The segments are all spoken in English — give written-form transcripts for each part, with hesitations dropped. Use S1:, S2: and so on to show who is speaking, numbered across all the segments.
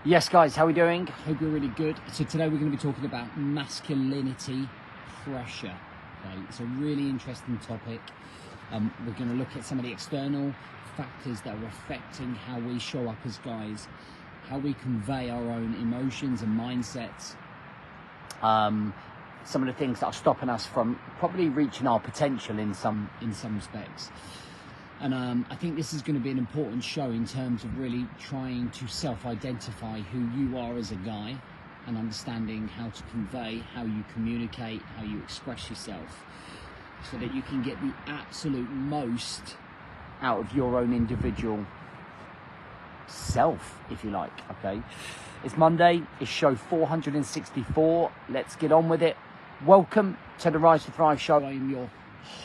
S1: Yes guys, how are we doing? Hope you're really good. So today we're going to be talking about masculinity pressure. Okay, it's a really interesting topic. We're going to look at some of the external factors that are affecting how we show up as guys, how we convey our own emotions and mindsets, some of the things that are stopping us from probably reaching our potential in some respects. And I think this is going to be an important show in terms of really trying to self-identify who you are as a guy and understanding how to convey, how you communicate, how you express yourself, so that you can get the absolute most out of your own individual self, if you like. Okay, it's Monday, it's show 464. Let's get on with it. Welcome to the Rise to Thrive show. I am your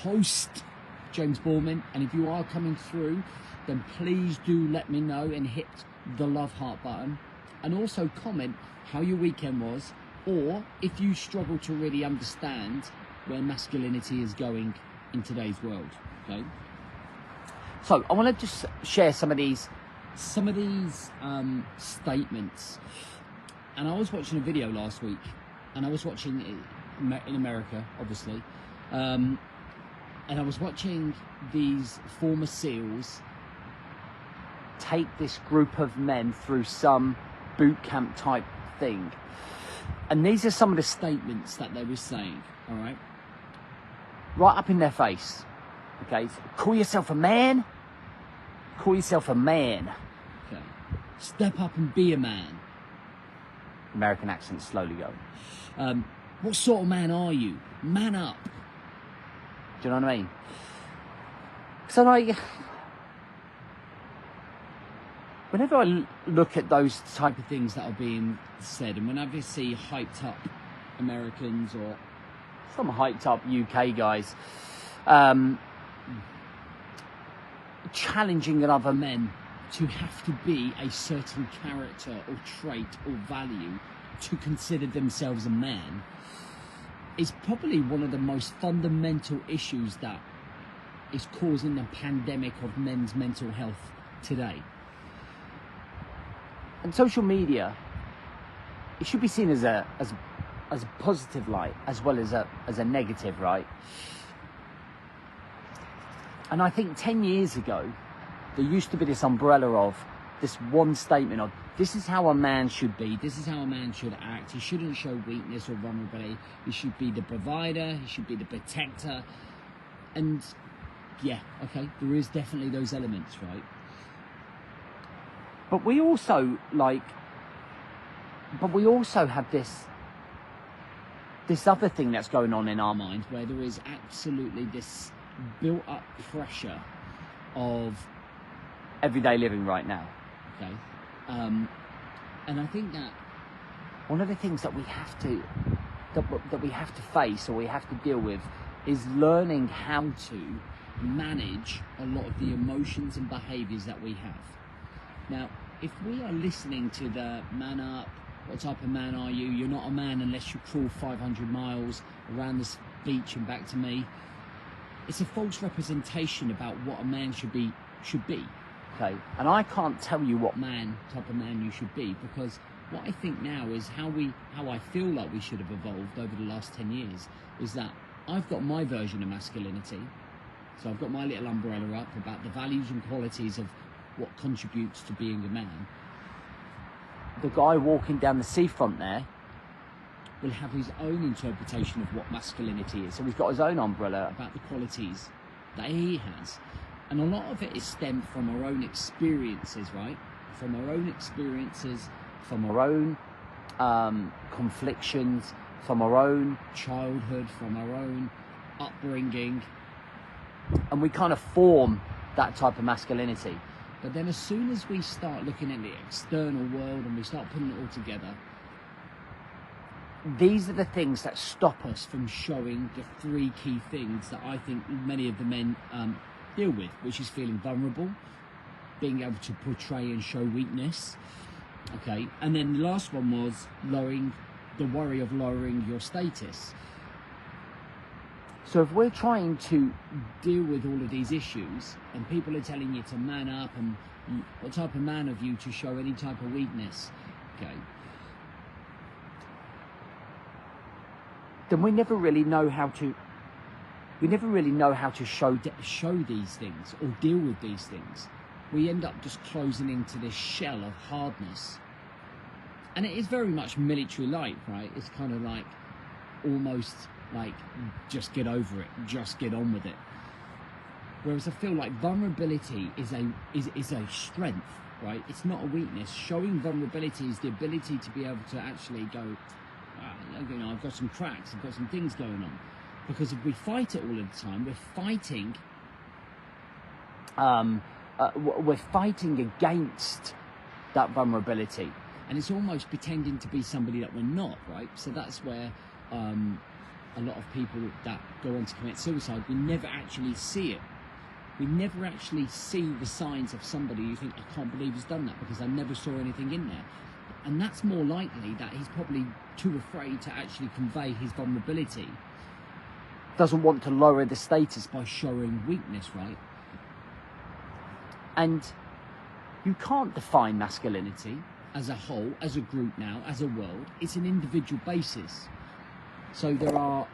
S1: host, James Borman, and if you are coming through, then please do let me know and hit the love heart button, and also comment how your weekend was, or if you struggle to really understand where masculinity is going in today's world. Okay, so I want to just share some of these statements. And I was watching a video last week, and I was watching it in America, obviously. And I was watching these former SEALs take this group of men through some boot camp type thing. And these are some of the statements that they were saying, all right? Right up in their face, okay? So, call yourself a man? Call yourself a man. Okay. Step up and be a man. American accent slowly going. What sort of man are you? Man up. Do you know what I mean? So whenever I look at those type of things that are being said, and whenever I see hyped up Americans or some hyped up UK guys challenging other men to have to be a certain character or trait or value to consider themselves a man, is probably one of the most fundamental issues that is causing the pandemic of men's mental health today. And social media, it should be seen as a positive light as well as a negative, right? And I think 10 years ago, there used to be this umbrella of this one statement of, this is how a man should be, this is how a man should act, he shouldn't show weakness or vulnerability, he should be the provider, he should be the protector. And yeah, okay, there is definitely those elements, right? But we also have this other thing that's going on in our mind, where there is absolutely this built up pressure of everyday living right now. Okay, and I think that one of the things that we have to face, or we have to deal with, is learning how to manage a lot of the emotions and behaviours that we have. Now, if we are listening to the man up, what type of man are you? You're not a man unless you crawl 500 miles around this beach and back to me. It's a false representation about what a man should be. Okay, and I can't tell you what type of man you should be, because what I think now is how I feel like we should have evolved over the last 10 years is that I've got my version of masculinity. So I've got my little umbrella up about the values and qualities of what contributes to being a man. The guy walking down the seafront there will have his own interpretation of what masculinity is. So he's got his own umbrella about the qualities that he has. And a lot of it is stemmed from our own experiences, right? From our own experiences, from our own conflictions, from our own childhood, from our own upbringing. And we kind of form that type of masculinity. But then as soon as we start looking at the external world and we start putting it all together, these are the things that stop us from showing the three key things that I think many of the men deal with, which is feeling vulnerable, being able to portray and show weakness, okay, and then the last one was lowering your status. So if we're trying to deal with all of these issues, and people are telling you to man up and what type of man have you to show any type of weakness, okay, then we never really know how to show these things or deal with these things. We end up just closing into this shell of hardness. And it is very much military-like, right? It's kind of like, almost like, just get over it, just get on with it. Whereas I feel like vulnerability is a strength, right? It's not a weakness. Showing vulnerability is the ability to be able to actually go, you know, I've got some cracks, I've got some things going on. Because if we fight it all of the time, we're fighting against that vulnerability, and it's almost pretending to be somebody that we're not, right? So that's where a lot of people that go on to commit suicide, we never actually see it. We never actually see the signs of somebody you think, I can't believe he's done that because I never saw anything in there. And that's more likely that he's probably too afraid to actually convey his vulnerability. Doesn't want to lower the status by showing weakness, right? And you can't define masculinity as a whole, as a group now, as a world. It's an individual basis. So there are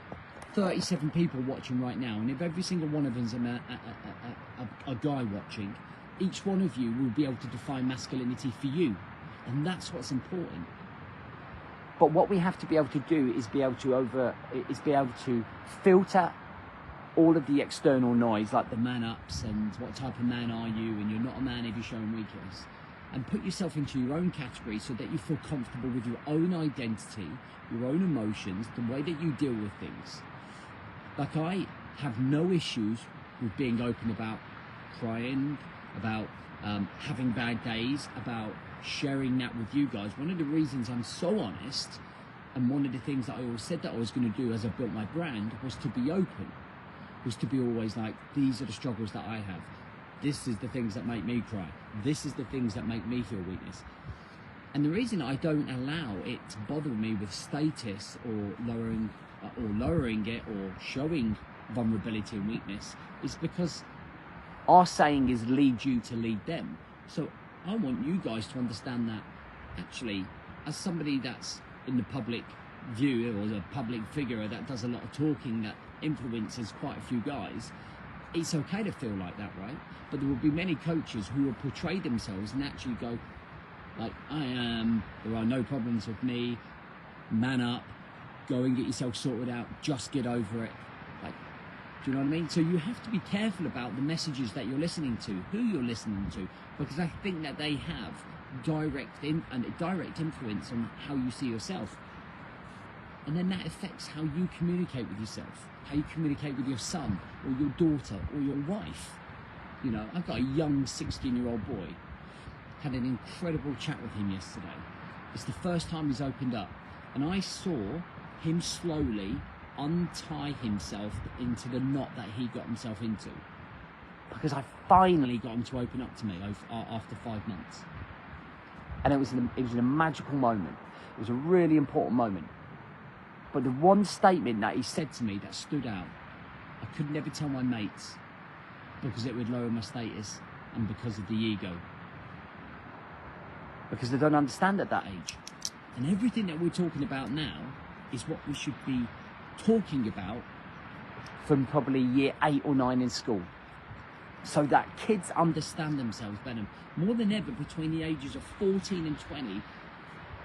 S1: 37 people watching right now, and if every single one of us is a guy watching, each one of you will be able to define masculinity for you. And that's what's important. But what we have to be able to do is be able to filter all of the external noise, like the man-ups and what type of man are you, and you're not a man if you're showing weakness, and put yourself into your own category so that you feel comfortable with your own identity, your own emotions, the way that you deal with things. Like, I have no issues with being open about crying, about having bad days, about sharing that with you guys. One of the reasons I'm so honest, and one of the things that I always said that I was going to do as I built my brand, was to be open, was to be always like, these are the struggles that I have, this is the things that make me cry, this is the things that make me feel weakness. And the reason I don't allow it to bother me with status or lowering it or showing vulnerability and weakness is because our saying is lead you to lead them. So I want you guys to understand that actually, as somebody that's in the public view, or a public figure that does a lot of talking, that influences quite a few guys, it's okay to feel like that, right? But there will be many coaches who will portray themselves and actually go like, there are no problems with me, man up, go and get yourself sorted out, just get over it. Like, do you know what I mean? So you have to be careful about the messages that you're listening to, who you're listening to, because I think that they have direct influence on how you see yourself. And then that affects how you communicate with yourself, how you communicate with your son or your daughter or your wife. You know, I've got a young 16-year-old boy, had an incredible chat with him yesterday. It's the first time he's opened up, and I saw him slowly untie himself into the knot that he got himself into, because I finally got him to open up to me after 5 months. And it was a magical moment. It was a really important moment. But the one statement that he said to me that stood out, I could never tell my mates because it would lower my status and because of the ego. Because they don't understand at that age. And everything that we're talking about now is what we should be talking about from probably year 8 or 9 in school, so that kids understand themselves better. More than ever, between the ages of 14 and 20,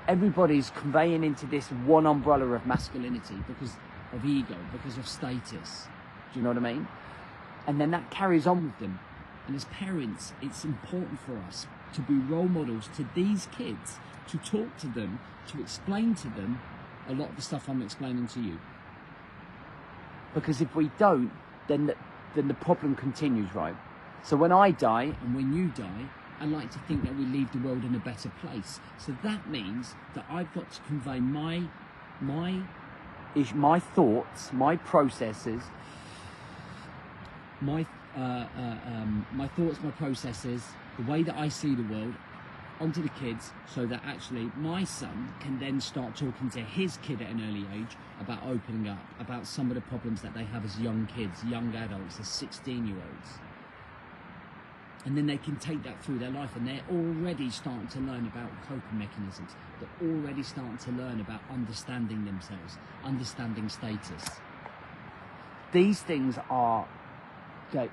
S1: everybody's conveying into this one umbrella of masculinity because of ego, because of status. Do you know what I mean? And then that carries on with them. And as parents, it's important for us to be role models to these kids, to talk to them, to explain to them a lot of the stuff I'm explaining to you. Because if we don't, then the problem continues, right? So when I die and when you die, I like to think that we leave the world in a better place. So that means that I've got to convey my thoughts, my processes, my thoughts, my processes, the way that I see the world, onto the kids, so that actually my son can then start talking to his kid at an early age about opening up, about some of the problems that they have as young kids, young adults, as 16-year-olds. And then they can take that through their life, and they're already starting to learn about coping mechanisms. They're already starting to learn about understanding themselves, understanding status. These things are they're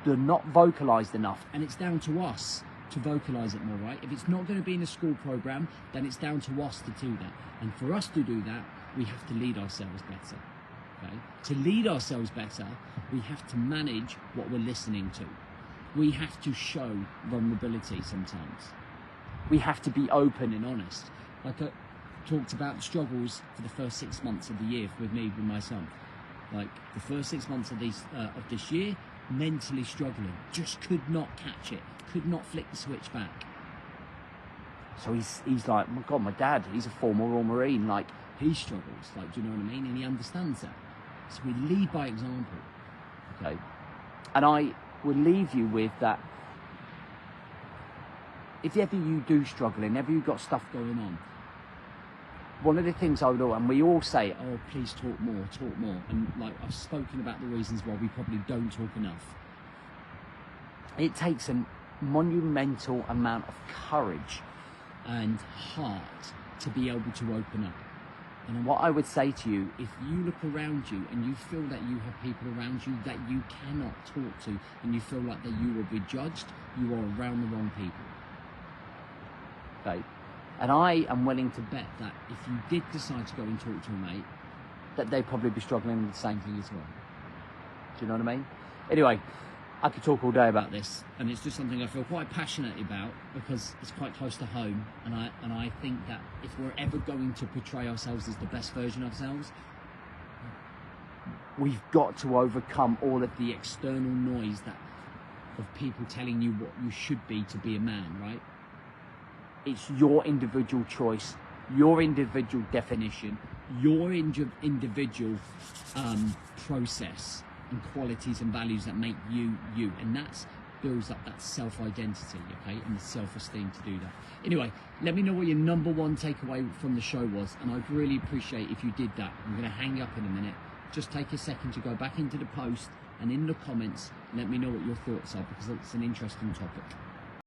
S1: not vocalized enough, and it's down to us to vocalize it more, right? If it's not going to be in a school program, then it's down to us to do that. And for us to do that, we have to lead ourselves better. Okay? To lead ourselves better, we have to manage what we're listening to. We have to show vulnerability sometimes. We have to be open and honest. Like I talked about the struggles for the first 6 months of the year with me, with my son. Like the first 6 months of this year, mentally struggling, just could not catch it, could not flick the switch back. So he's like, oh my God, my dad, he's a former Royal Marine, like he struggles, like, do you know what I mean? And he understands that. So we lead by example, okay? And I will leave you with that. If ever you do struggle, and ever you've got stuff going on, one of the things I would, and we all say, oh, please talk more, and like I've spoken about the reasons why we probably don't talk enough. It takes a monumental amount of courage and heart to be able to open up. And what I would say to you, if you look around you and you feel that you have people around you that you cannot talk to, and you feel like that you will be judged, you are around the wrong people. Okay? And I am willing to bet that if you did decide to go and talk to a mate, that they'd probably be struggling with the same thing as well. Do you know what I mean? Anyway, I could talk all day about this, and it's just something I feel quite passionate about because it's quite close to home, and I think that if we're ever going to portray ourselves as the best version of ourselves, we've got to overcome all of the external noise of people telling you what you should be to be a man, right? It's your individual choice, your individual definition, your individual process and qualities and values that make you you, and that builds up that self-identity, okay, and the self-esteem to do that. Anyway, let me know what your number one takeaway from the show was, and I'd really appreciate if you did that. I'm going to hang up in a minute. Just take a second to go back into the post and in the comments let me know what your thoughts are, because it's an interesting topic.